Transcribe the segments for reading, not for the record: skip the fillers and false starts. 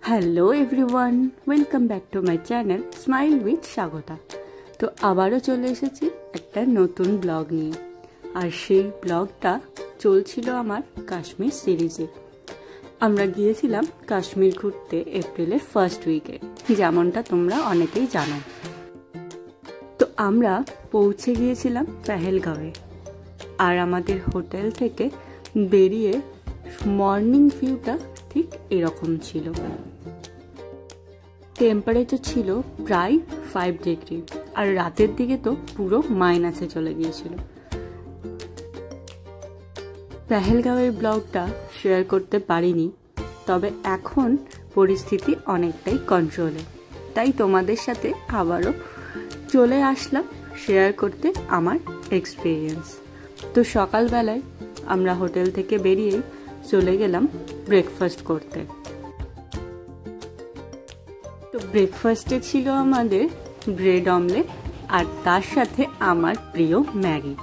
Hello everyone, welcome back to my channel smile with Swagata. তো আবারও চলে এসেছি একটা নতুন ব্লগ নিয়ে। আর সেই ব্লগটা চলছিল আমার কাশ্মীর সিরিজে। আমরা গিয়েছিলাম কাশ্মীর ঘুরতে এপ্রিলের ফার্স্ট উইকে, যেমনটা তোমরা অনেকেই জানো। তো আমরা পৌঁছে গিয়েছিলাম পেহেলগাঁওয়ে। আর আমাদের হোটেল থেকে বেরিয়ে মর্নিং ভিউটা ঠিক এরকম ছিল। টেম্পারেচার ছিল প্রায় 5 ডিগ্রি, আর রাতের দিকে তো পুরো মাইনাসে চলে গিয়েছিল। পেহেলগাঁওয়ের ব্লগটা শেয়ার করতে পারিনি, তবে এখন পরিস্থিতি অনেকটাই কন্ট্রোলে, তাই তোমাদের সাথে আবারও চলে আসলাম শেয়ার করতে আমার এক্সপিরিয়েন্স। তো সকালবেলায় আমরা হোটেল থেকে বেরিয়েই চলে গেলাম ব্রেকফাস্ট করতে। তো ব্রেকফাস্টে ছিল আমাদের ব্রেড অমলেট আর তার সাথে আমার প্রিয় ম্যাগি।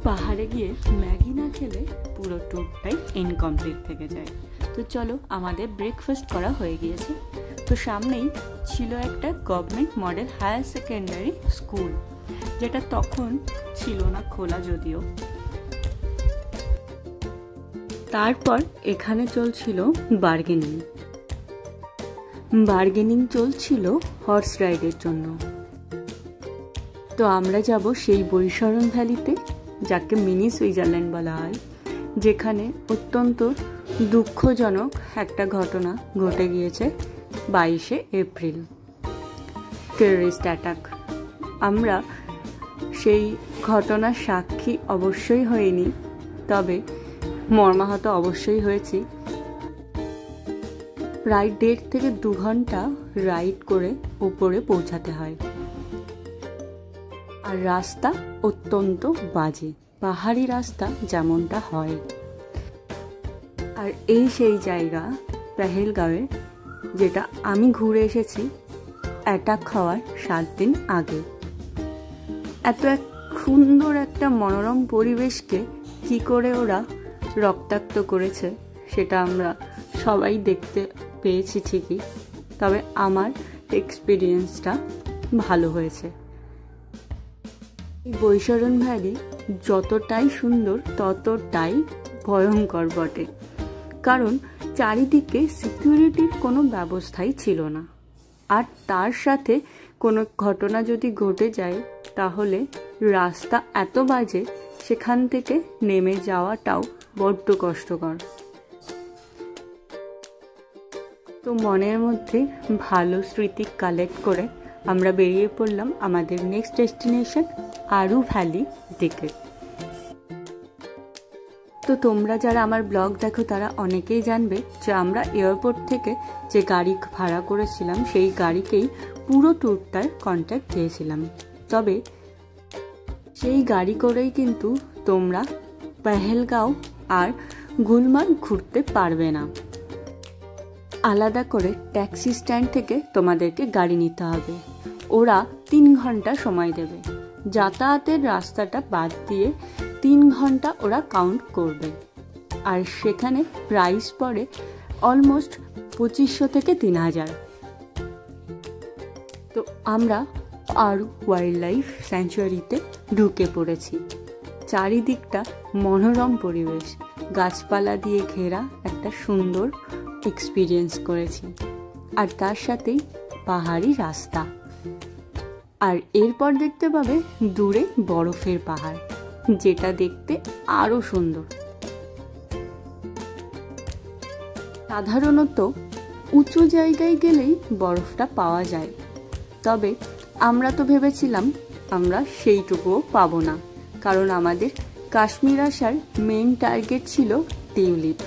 পাহাড়ে গিয়ে ম্যাগি না খেলে পুরো ট্যুরটাই ইনকমপ্লিট থেকে যায়। তো চলো, আমাদের ব্রেকফাস্ট করা হয়ে গিয়েছে। তো সামনেই ছিল একটা government model higher secondary school, যেটা তখন ছিল না খোলা যদিও। তারপর এখানে চলছিল বার্গেনিং চলছিল হর্স রাইডের জন্য। তো আমরা যাব সেই বৈশরণ ভ্যালিতে, যাকে মিনি সুইজারল্যান্ড বলা হয়, যেখানে অত্যন্ত দুঃখজনক একটা ঘটনা ঘটে গিয়েছে 22শে এপ্রিল, টেররিস্ট অ্যাটাক। আমরা সেই ঘটনার সাক্ষী অবশ্যই হইনি, তবে মর্মাহত অবশ্যই হয়েছি। প্রায় 1.5 থেকে 2 ঘন্টা রাইড করে উপরে পৌঁছাতে হয়, আর রাস্তা অত্যন্ত বাজে, পাহাড়ি রাস্তা যেমনটা হয়। আর এই সেই জায়গা পেহেলগাঁওয়ে, যেটা আমি ঘুরে এসেছি অ্যাটাক হওয়ার 7 দিন আগে। এত এক সুন্দর একটা মনোরম পরিবেশকে কি করে ওরা রক্তাক্ত করেছে সেটা আমরা সবাই দেখতে পেয়েছি ঠিকই, তবে আমার এক্সপিরিয়েন্সটা ভালো হয়েছে। এই বৈশরণ ভ্যালি যতটাই সুন্দর ততটাই ভয়ঙ্কর বটে, কারণ চারিদিকে সিকিউরিটির কোনো ব্যবস্থাই ছিল না। আর তার সাথে কোনো ঘটনা যদি ঘটে যায় তাহলে রাস্তা এত বাজে, সেখান থেকে নেমে যাওয়াটাও বড্ড কষ্টকর। তো মনের মধ্যে ভালো স্মৃতি কালেক্ট করে আমরা বেরিয়ে পড়লাম আমাদের নেক্সট ডেস্টিনেশন আরু ভ্যালি দিকে। তো তোমরা যারা আমার ব্লগ দেখো তারা অনেকেই জানবে যে আমরা এয়ারপোর্ট থেকে যে গাড়ি ভাড়া করেছিলাম সেই গাড়িকেই পুরো ট্যুরটার কন্ট্যাক্ট দিয়েছিলাম। তবে সেই গাড়ি করেই কিন্তু তোমরা পেহেলগাঁও আর গুলমার্গ ঘুরতে পারবে না। আলাদা করে ট্যাক্সি স্ট্যান্ড থেকে তোমাদেরকে গাড়ি নিতে হবে। ওরা 3 ঘন্টা সময় দেবে, যাতায়াতের রাস্তাটা বাদ দিয়ে 3 ঘন্টা ওরা কাউন্ট করবে। আর সেখানে প্রাইস পড়ে অলমোস্ট 2500 থেকে 3000। তো আমরা আরু ওয়াইল্ড লাইফ স্যাংচুয়ারিতে ঢুকে পড়েছি। চারিদিকটা মনোরম পরিবেশ, গাছপালা দিয়ে ঘেরা একটা সুন্দর এক্সপিরিয়েন্স করেছি, আর তার সাথেই পাহাড়ি রাস্তা। আর এরপর দেখতে পাবে দূরে বরফের পাহাড়, যেটা দেখতে আরো সুন্দর। সাধারণত উঁচু জায়গায় গেলেই বরফটা পাওয়া যায়, তবে আমরা তো ভেবেছিলাম আমরা সেইটুকুও পাবো না, কারণ আমাদের কাশ্মীর আসার মেইন টার্গেট ছিল টিউলিপ।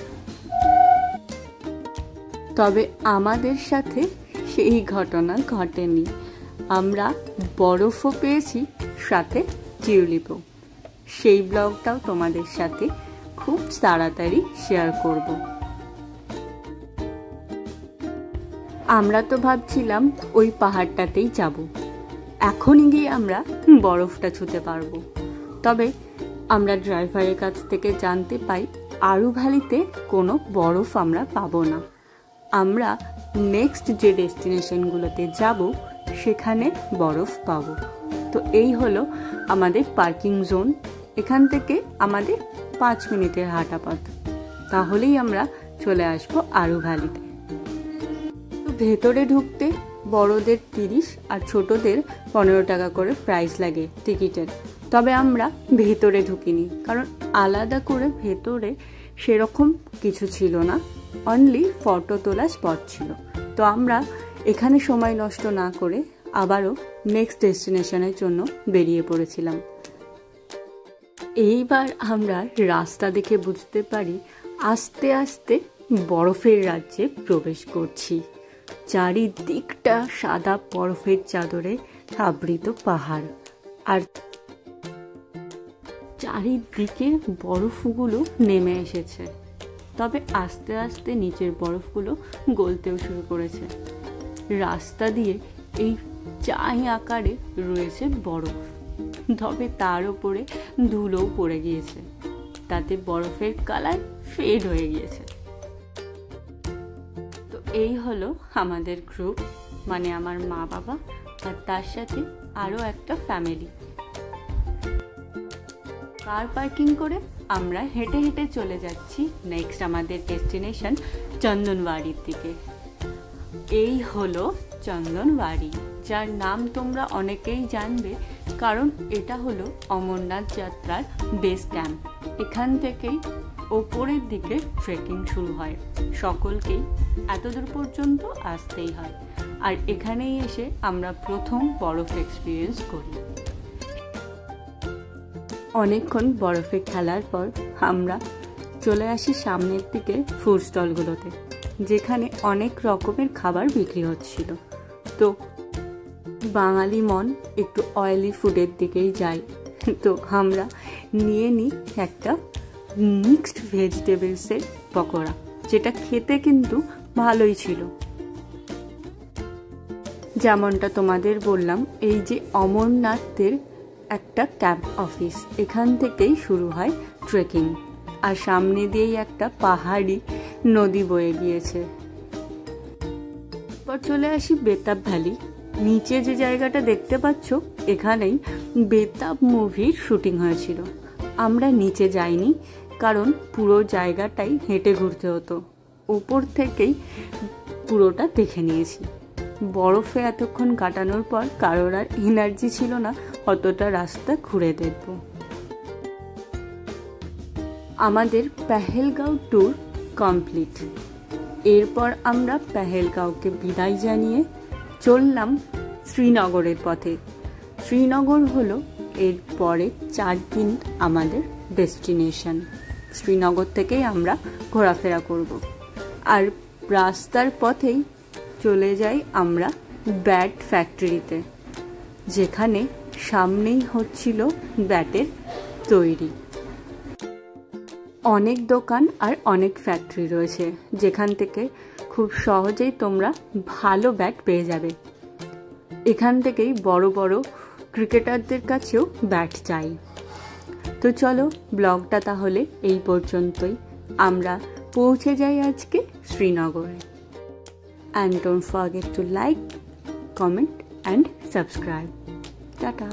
তবে আমাদের সাথে সেই ঘটনা ঘটেনি। আমরা বরফও পেয়েছি, সাথে টিউলিপও। সেই ব্লগটাও তোমাদের সাথে খুব তাড়াতাড়ি শেয়ার করব। আমরা তো ভাবছিলাম ওই পাহাড়টাতেই যাব, এখনই গিয়ে আমরা বরফটা ছুঁতে পারবো। তবে আমরা ড্রাইভারের কাছ থেকে জানতে পাই আরু ভ্যালিতে কোনো বরফ আমরা পাবো না, আমরা নেক্সট যে ডেস্টিনেশনগুলোতে যাব সেখানে বরফ পাবো। তো এই হলো আমাদের পার্কিং জোন। এখান থেকে আমাদের 5 মিনিটের হাঁটা পথ, তাহলেই আমরা চলে আসবো আরু ভ্যালিতে। তো ভেতরে ঢুকতে বড়দের 30 আর ছোটদের 15 টাকা করে প্রাইস লাগে টিকিটের। তবে আমরা ভেতরে ঢুকিনি, কারণ আলাদা করে ভেতরে সেরকম কিছু ছিল না, অনলি ফটো তোলা স্পট ছিল। তো আমরা এখানে সময় নষ্ট না করে আবারও নেক্সট ডেস্টিনেশনের জন্য বেরিয়ে পড়েছিলাম। এইবার আমরা রাস্তা দেখে বুঝতে পারি আস্তে আস্তে বরফের রাজ্যে প্রবেশ করছি। চারিদিকটা সাদা বরফের চাদরে আবৃত পাহাড়, আর চারিদিকে বরফগুলো নেমে এসেছে। তবে আস্তে আস্তে নিচের বরফগুলো গলতেও শুরু করেছে। রাস্তা দিয়ে এই চাই আকারে রয়েছে বরফ, তবে তার উপরে ধুলোও পড়ে গিয়েছে, তাতে বরফের কালার ফেড হয়ে গিয়েছে। তো এই হলো আমাদের গ্রুপ, মানে আমার মা বাবা আর তার সাথে আরও একটা ফ্যামিলি। কার পার্কিং করে আমরা হেঁটে হেঁটে চলে যাচ্ছি নেক্সট আমাদের ডেস্টিনেশন চন্দনবাড়ির দিকে। এই হলো চন্দনবাড়ি, যার নাম তোমরা অনেকেই জানবে, কারণ এটা হলো অমরনাথ যাত্রার বেস ক্যাম্প। এখান থেকেই ওপরের দিকে ট্রেকিং শুরু হয়, সকলকেই এতদূর পর্যন্ত আসতেই হয়। আর এখানেই এসে আমরা প্রথম বরফ এক্সপিরিয়েন্স করি। অনেকক্ষণ বরফে খেলার পর আমরা চলে আসি সামনের দিকে ফুড স্টলগুলোতে, যেখানে অনেক রকমের খাবার বিক্রি হচ্ছিল। তো বাঙালি মন একটু অয়েলি ফুডের দিকেই যায়, তো আমরা নিয়ে নিই একটা মিক্সড ভেজিটেবলসের পকোড়া, যেটা খেতে কিন্তু ভালোই ছিল। যেমনটা তোমাদের বললাম, এই যে অমরনাথের একটা ক্যাম্প অফিস, এখান থেকেই শুরু হয় ট্রেকিং, আর সামনে দিয়েই একটা পাহাড়ি নদী বয়ে গিয়েছে। এরপর চলে আসি বেতাব ভ্যালি। নিচে যে জায়গাটা দেখতে পাচ্ছ, এখানেই বেতাব মুভির শুটিং হয়েছিল। আমরা নিচে যাইনি, কারণ পুরো জায়গাটাই হেঁটে ঘুরতে হতো, ওপর থেকেই পুরোটা দেখে নিয়েছি। বরফে এতক্ষণ কাটানোর পর কারোর আর এনার্জি ছিল না অতটা রাস্তা ঘুরে দেখব। আমাদের পেহেলগাঁও ট্যুর কমপ্লিট। এরপর আমরা পেহেলগাঁওকে বিদায় জানিয়ে চললাম শ্রীনগরের পথে। শ্রীনগর হলো এরপরে 4 দিন আমাদের ডেস্টিনেশন। শ্রীনগর থেকেই আমরা ঘোরাফেরা করব, আর রাস্তার পথেই চলে যাই আমরা ব্যাট ফ্যাক্টরিতে, যেখানে সামনেই হচ্ছিল ব্যাটের তৈরি। অনেক দোকান আর অনেক ফ্যাক্টরি রয়েছে, যেখান থেকে খুব সহজেই তোমরা ভালো ব্যাট পেয়ে যাবে। এখান থেকেই বড় বড় ক্রিকেটারদের কাছেও ব্যাট চাই। তো চলো, ব্লগটা তাহলে এই পর্যন্তই। আমরা পৌঁছে যাই আজকে শ্রীনগরে। And don't forget to like, comment and subscribe. Ta-ta!